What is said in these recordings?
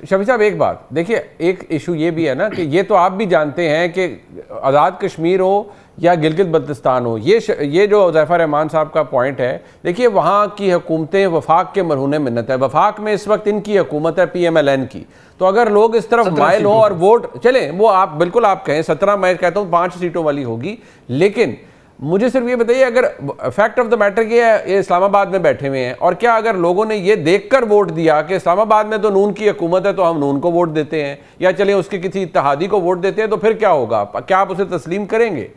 शफी साहब एक बात देखिए, एक इशू ये भी है ना कि ये तो आप भी जानते हैं कि आज़ाद कश्मीर हो या गिलगित बल्तिस्तान हो, ये जो हुज़ैफ़ा रहमान साहब का पॉइंट है, देखिए वहाँ की हुकूमतें वफाक के मरहूने मिन्नत है। वफाक में इस वक्त इनकी हुकूमत है PMLN की, तो अगर लोग इस तरफ माइल हो और वोट चले, वो आप बिल्कुल आप कहें 17, मैं कहता हूँ 5 सीटों वाली होगी, लेकिन मुझे सिर्फ ये बताइए, अगर फैक्ट ऑफ द मैटर ये इस्लामाबाद में बैठे हुए हैं, और क्या अगर लोगों ने ये देखकर वोट दिया कि इस्लामाबाद में तो नून की हुकूमत है तो हम नून को वोट देते हैं, या चले उसके किसी इत्तेहादी को वोट देते हैं, तो फिर क्या होगा? क्या आप उसे तस्लीम करेंगे?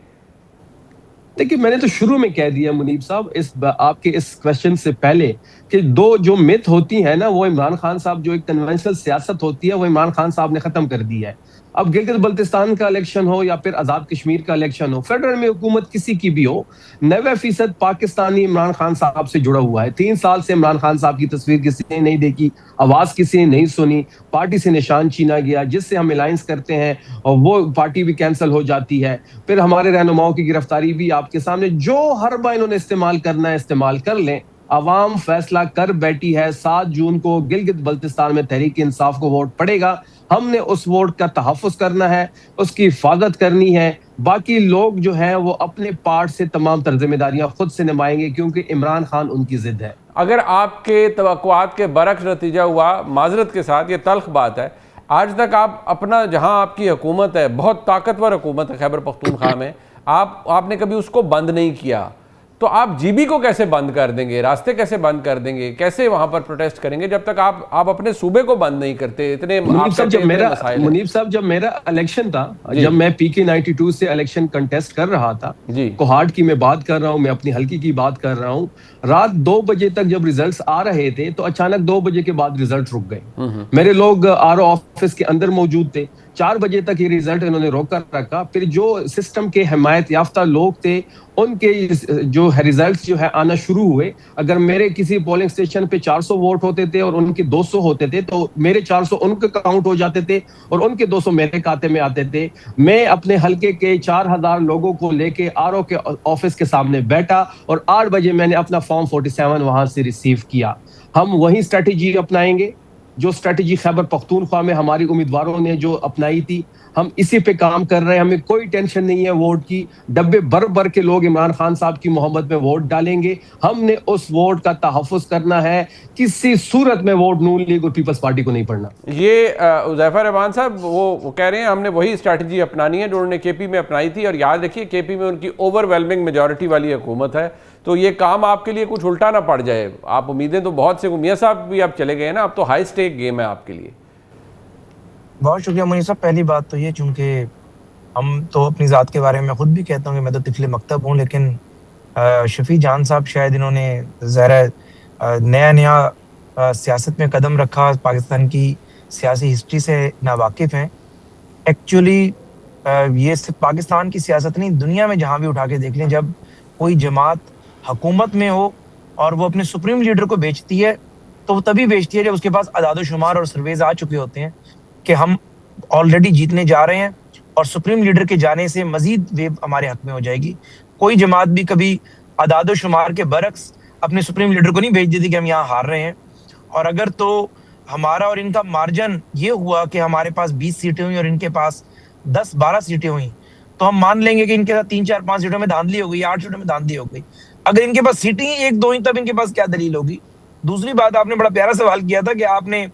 देखिए, मैंने तो शुरू में कह दिया मुनीब साहब, आपके इस क्वेश्चन से पहले, कि दो जो मिथ होती है ना, वो इमरान खान साहब, जो एक कन्वेंशनल सियासत होती है, वो इमरान खान साहब ने खत्म कर दी है। अब गिलगित बल्तिस्तान का इलेक्शन हो या फिर आजाद कश्मीर का इलेक्शन हो, फेडरल में हुकूमत किसी की भी हो, 90% पाकिस्तानी इमरान खान साहब से जुड़ा हुआ है। 3 साल से इमरान खान साहब की तस्वीर किसी ने नहीं देखी, आवाज किसी ने नहीं सुनी, पार्टी से निशान छीना गया, जिससे हम अलायंस करते हैं और वो पार्टी भी कैंसिल हो जाती है। फिर हमारे रहनुमाओं की गिरफ्तारी भी आपके सामने, जो हरबा इन्होंने इस्तेमाल करना है इस्तेमाल कर लें। अवाम फैसला कर बैठी है। 7 जून को गिलगित बल्तिस्तान में तहरीक इंसाफ को वोट पड़ेगा। हमने उस वोट का तहफ़्फ़ुज़ करना है, उसकी हिफाजत करनी है। बाकी लोग जो है वो अपने पार्ट से तमाम तर जिम्मेदारियां खुद से निभाएंगे, क्योंकि इमरान खान उनकी जिद है। अगर आपके तवक्कुआत के बरक्स नतीजा हुआ, माजरत के साथ ये तल्ख बात है, आज तक आप अपना, जहां आपकी हुकूमत है, बहुत ताकतवर हुकूमत है खैबर पख्तूनख्वा में, आपने कभी उसको बंद नहीं किया, तो आप GB को कैसे बंद कर देंगे? रास्ते कैसे बंद कर देंगे? कैसे वहां पर प्रोटेस्ट करेंगे जब तक आप अपने सूबे को बंद नहीं करते? इतने मुनीब साहब, जब मेरा इलेक्शन था, जब मैं PK 92 से इलेक्शन कंटेस्ट कर रहा था, कोहाट की मैं बात कर रहा हूं, मैं अपनी हल्की की बात कर रहा हूं, रात 2 बजे तक जब रिजल्ट्स आ रहे थे, तो अचानक 2 बजे के बाद रिजल्ट रुक गए। मेरे लोग RO ऑफिस के अंदर मौजूद थे। 4 बजे तक ये रिजल्ट इन्होंने रोक कर रखा। फिर जो सिस्टम के हिमायत याफ्ता लोग थे, उनके जो रिजल्ट्स जो है आना शुरू हुए। अगर मेरे किसी पोलिंग स्टेशन पे 400 वोट होते थे और उनके 200 होते थे, तो मेरे 400 उनके काउंट हो जाते थे और उनके 200 मेरे खाते में आते थे। मैं अपने हल्के के 4000 लोगों को लेके RO के ऑफिस के सामने बैठा और 8 बजे मैंने अपना फॉर्म 47 वहां से रिसीव किया। हम वही स्ट्रेटेजी अपनाएंगे जो स्ट्रेटेजी खैबर पख्तूनख्वा में हमारी उम्मीदवारों ने जो अपनाई थी। हम इसी पे काम कर रहे हैं। हमें कोई टेंशन नहीं है वोट की। डब्बे भर भर के लोग इमरान खान साहब की मोहब्बत में वोट डालेंगे। हमने उस वोट का तहफ़्फ़ुज़ करना है। किसी सूरत में वोट नून लीग और पीपल्स पार्टी को नहीं पड़ना। ये हुज़ैफ़ा रहमान साहब वो कह रहे हैं हमने वही स्ट्रैटेजी अपनानी है जो उन्होंने KP में अपनाई थी, और याद रखिए KP में उनकी ओवरवेलमिंग मेजॉरिटी वाली हुकूमत है, तो ये काम आपके लिए कुछ उल्टा ना पड़ जाए। आप उम्मीदें तो बहुत से, मियां साहब भी आप चले गए ना, अब तो हाई स्टेक गेम है आपके लिए। बहुत शुक्रिया मुनीर साहब। पहली बात तो ये, चूंकि हम तो अपनी ज़ात के बारे में खुद भी कहता हूँ कि मैं तो तिफले मकतब हूँ, लेकिन शफी जान साहब शायद इन्होंने ज़रा नया सियासत में कदम रखा, पाकिस्तान की सियासी हिस्ट्री से नावाकिफ़ हैं। एक्चुअली ये सिर्फ पाकिस्तान की सियासत नहीं, दुनिया में जहाँ भी उठा के देख लें, जब कोई जमात हुकूमत में हो और वो अपने सुप्रीम लीडर को बेचती है, तो वो तभी बेचती है जब उसके पास अदाद-ओ-शुमार और सर्वेज आ चुके होते हैं कि हम ऑलरेडी जीतने जा रहे हैं और सुप्रीम लीडर के जाने से मजीद वेव हमारे हक में हो जाएगी। कोई जमात भी कभी अदाद-ओ-शुमार के बरक्स अपने सुप्रीम लीडर को नहीं भेज देती कि हम यहाँ हार रहे हैं। और अगर तो हमारा और इनका मार्जिन ये हुआ कि हमारे पास 20 सीटें हुई और इनके पास 10-12 सीटें हुई, तो हम मान लेंगे कि इनके साथ 3-4-5 सीटों में धांधली हो गई, 8 सीटों में धांधली हो गई। अगर इनके पास सीटें ही 1-2 ही, तब इनके पास क्या दलील होगी? दूसरी बात, आपने बड़ा प्यारा सवाल किया था कि आपने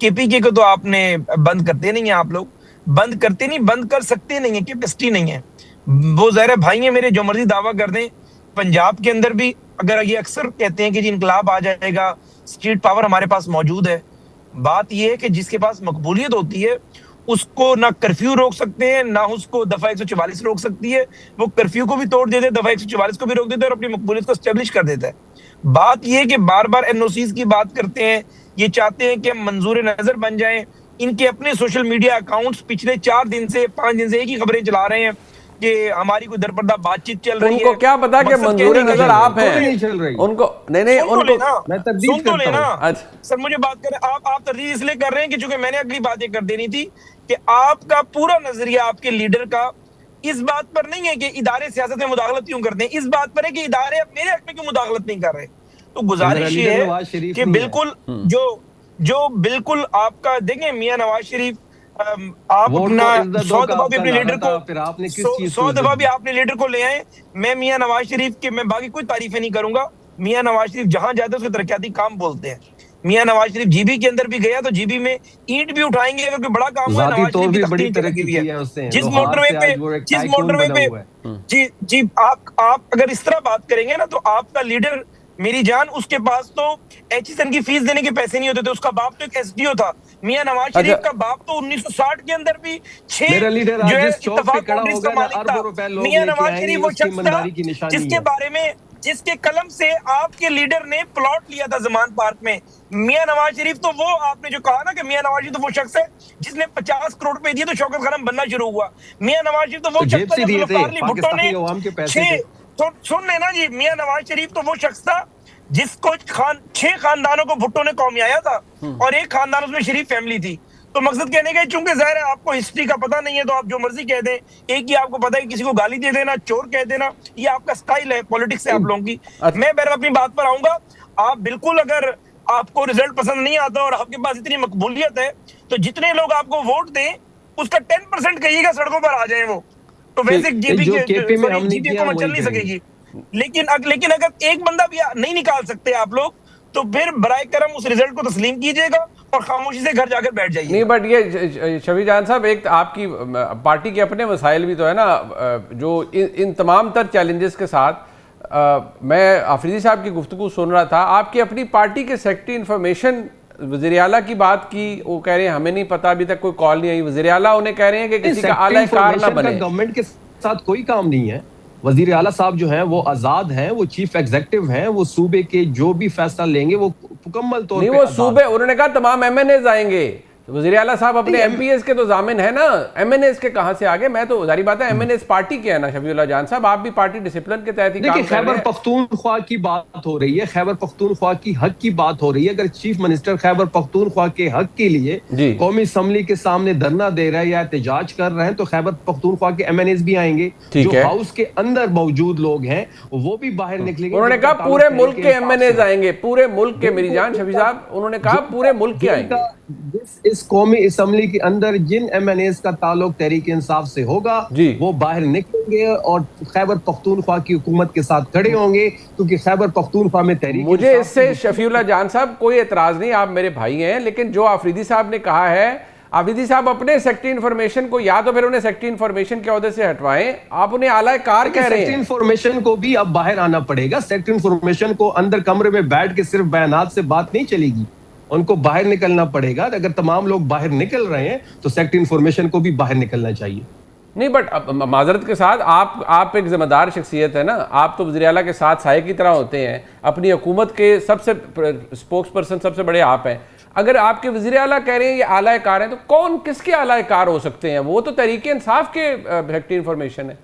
KPK को तो आपने बंद करते नहीं है। आप लोग बंद करते नहीं, बंद कर सकते नहीं है, कैपेसिटी नहीं है। वो ज़ाहिर भाई है मेरे, जो मर्जी दावा कर दें। पंजाब के अंदर भी अगर ये अक्सर कहते हैं कि जी इनकलाब आ जाएगा, स्ट्रीट पावर हमारे पास मौजूद है। बात यह है कि जिसके पास मकबूलियत होती है उसको ना कर्फ्यू रोक सकते हैं, ना उसको दफा 144 रोक सकती है। वो कर्फ्यू को भी तोड़ देते हैं, दफा 144 को भी रोक देते हैं और अपनी मकबूलियत को स्टेब्लिश कर देता है। बात यह है कि बार बार NOCs की बात करते हैं, ये चाहते हैं कि हम मंजूर नजर बन जाएं। इनके अपने सोशल मीडिया अकाउंट्स पिछले 4 दिन से 5 दिन से एक ही खबरें चला रहे हैं कि हमारी कोई दरपर्दा बातचीत चल रही है। उनको क्या पता कि मंजूर नजर आप हैं? नहीं चल रही उनको नहीं उनको मैं तरदीद करता हूं। सर मुझे बात करें, आप तरदीद इसलिए कर रहे हैं कि चूंकि मैंने अगली बात ये कर देनी थी कि आपका पूरा नजरिया आपके लीडर का इस बात पर नहीं है कि इदारे सियासत में मुदाखलत क्यों करते हैं, इस बात पर है कि इदारे अब मेरे हक में क्यों मुदाखलत नहीं कर रहे। तो गुजारिश ये है कि बिल्कुल जो बिल्कुल आपका देखें मियां नवाज शरीफ आप अपना 100 दफा भी अपने लीडर को फिर आपने किस चीज 100 दफा भी आपने लीडर को ले आए। मैं मियां नवाज शरीफ के मैं बाकी कोई तारीफें नहीं करूंगा। मियां नवाज शरीफ जहां जाते हैं उसके तरक्याती काम बोलते हैं। मियां नवाज शरीफ जीबी के अंदर भी गया तो जीबी में ईंट भी उठाएंगे अगर कोई बड़ा काम हुआ। नवाज शरीफ की बड़ी तरक्की लगी की है उसने, जिस मोटरवे पे जी जी आप अगर इस तरह बात करेंगे ना तो आपका लीडर मेरी जान उसके पास तो एचएसएन की फीस देने के पैसे नहीं होते थे। उसका बाप तो एक एसडीओ था। मियां नवाज शरीफ का बाप तो 1960 के अंदर भी 6 जो है इत्तेफाक कांग्रेस का मालिक था। मियां नवाज शरीफ वो शख्स था जिसके बारे में जिसके कलम से आपके लीडर ने प्लॉट लिया था जमान पार्क में। मियां नवाज शरीफ तो वो आपने जो कहा ना कि मियां नवाज शरीफ तो वो शख्स है जिसने 50 करोड़ रुपए दिए तो शौकत खानम बनना शुरू हुआ। मियां नवाज शरीफ तो वो शख्स था जो भुट्टो ने तो सुन लेना जी। मियां नवाज शरीफ तो वो शख्स था जिसको 6 खानदानों को भुट्टो ने कौमियाया था और एक खानदान उसमें शरीफ फैमिली थी। तो मकसद कहने का चूंकि जाहिर है आपको हिस्ट्री का पता नहीं है तो आप जो मर्जी कह दें। एक ही आपको पता है किसी को गाली दे देना, चोर कह देना, ये आपका स्टाइल है पॉलिटिक्स है आप लोगों की। मैं बहरहाल अपनी बात पर आऊंगा। आप बिल्कुल अगर आपको रिजल्ट पसंद नहीं आता और आपके पास इतनी मकबूलियत है तो जितने लोग आपको वोट दें उसका 10% कहिएगा सड़कों पर आ जाए वो। तो वैसे जीबी को चल नहीं सकेगी। लेकिन अगर एक बंदा भी नहीं निकाल सकते आप लोग तो फिर बराए करम उस रिजल्ट को तस्लीम कीजिएगा और खामोशी से घर जाकर बैठ जाइए। नहीं बट ये शफी जान साहब एक आपकी पार्टी के अपने मसाइल भी तो है ना जो इन तमाम तर चैलेंजेस के साथ मैं आफरीदी साहब की गुफ्तगू सुन रहा था। आपकी अपनी पार्टी के सेक्रेटरी इंफॉर्मेशन वज़ीर आला की बात की, वो कह रहे हैं हमें नहीं पता, अभी तक कोई कॉल नहीं आई। वज़ीर आला उन्हें कह रहे हैं कि किसी का आला कार ना बने। गवर्नमेंट के साथ कोई काम नहीं है। वजीर आला साहब जो हैं वो आजाद हैं, वो चीफ एग्जीक्यूटिव हैं, वो सूबे के जो भी फैसला लेंगे वो मुकम्मल तौर पे नहीं वो सूबे उन्होंने कहा तमाम एमएनएज आएंगे। वज़ीर आला साहब अपने एमपीएस के तो जामिन है ना, एमएनएस के कहां से आगे। मैं तो जारी बात है एमएनएस पार्टी के है ना शफीउल्लाह जान साहब, आप भी पार्टी डिसिप्लिन के तहत ही काम कर रहे हैं। खैबर पख्तूनख्वा की बात हो रही है, खैबर पख्तूनख्वा की हक की बात हो रही है। अगर चीफ मिनिस्टर खैबर पख्तूनख्वा के हक के लिए कौमी असम्बली के सामने धरना दे रहे हैं या एहतजाज कर रहे हैं तो खैबर पख्तूनख्वा के एमएनएस भी आएंगे। जो हाउस के अंदर मौजूद लोग हैं वो भी बाहर निकलेंगे। उन्होंने कहा पूरे मुल्क के एमएनएस आएंगे, पूरे मुल्क के। मेरी जान शफी साहब उन्होंने कहा पूरे मुल्क के आएंगे। इस कौमी असम्बली के अंदर जिन एमएनएस का ताल्लुक तहरीक इंसाफ से होगा वो बाहर निकलेंगे और खैबर पख्तूनख्वा की हुकूमत के साथ खड़े होंगे क्योंकि खैबर पख्तूनख्वा में तहरीक। मुझे इससे शफीउल्लाह जान साहब कोई एतराज नहीं, आप मेरे भाई हैं, लेकिन जो आफरीदी साहब ने कहा है, आफरीदी साहब अपने सेक्रेटरी इंफॉर्मेशन को या तो फिर उन्हें सेक्रेटरी इंफॉर्मेशन के ओहदे से हटवाएं, आप उन्हें आला कार कह रहे हैं। सेक्रेटरी इंफॉर्मेशन को भी अब बाहर आना पड़ेगा। सेक्रेटरी इंफॉर्मेशन को अंदर कमरे में बैठ के सिर्फ बयानात से बात नहीं चलेगी, उनको बाहर निकलना पड़ेगा। अगर तमाम लोग बाहर निकल रहे हैं तो सेक्रेटरी इंफॉर्मेशन को भी बाहर निकलना चाहिए। नहीं बट माजरत के साथ आप एक जिम्मेदार शख्सियत है ना, आप तो वज़ीर आला के साथ साए की तरह होते हैं, अपनी हुकूमत के सबसे स्पोक्स पर्सन सबसे बड़े आप हैं। अगर आपके वज़ीर आला कह रहे हैं ये आला कार है तो कौन किसके आला कार हो सकते हैं? वो तो तहरीक इंसाफ के सेक्रेटरी इंफॉर्मेशन है।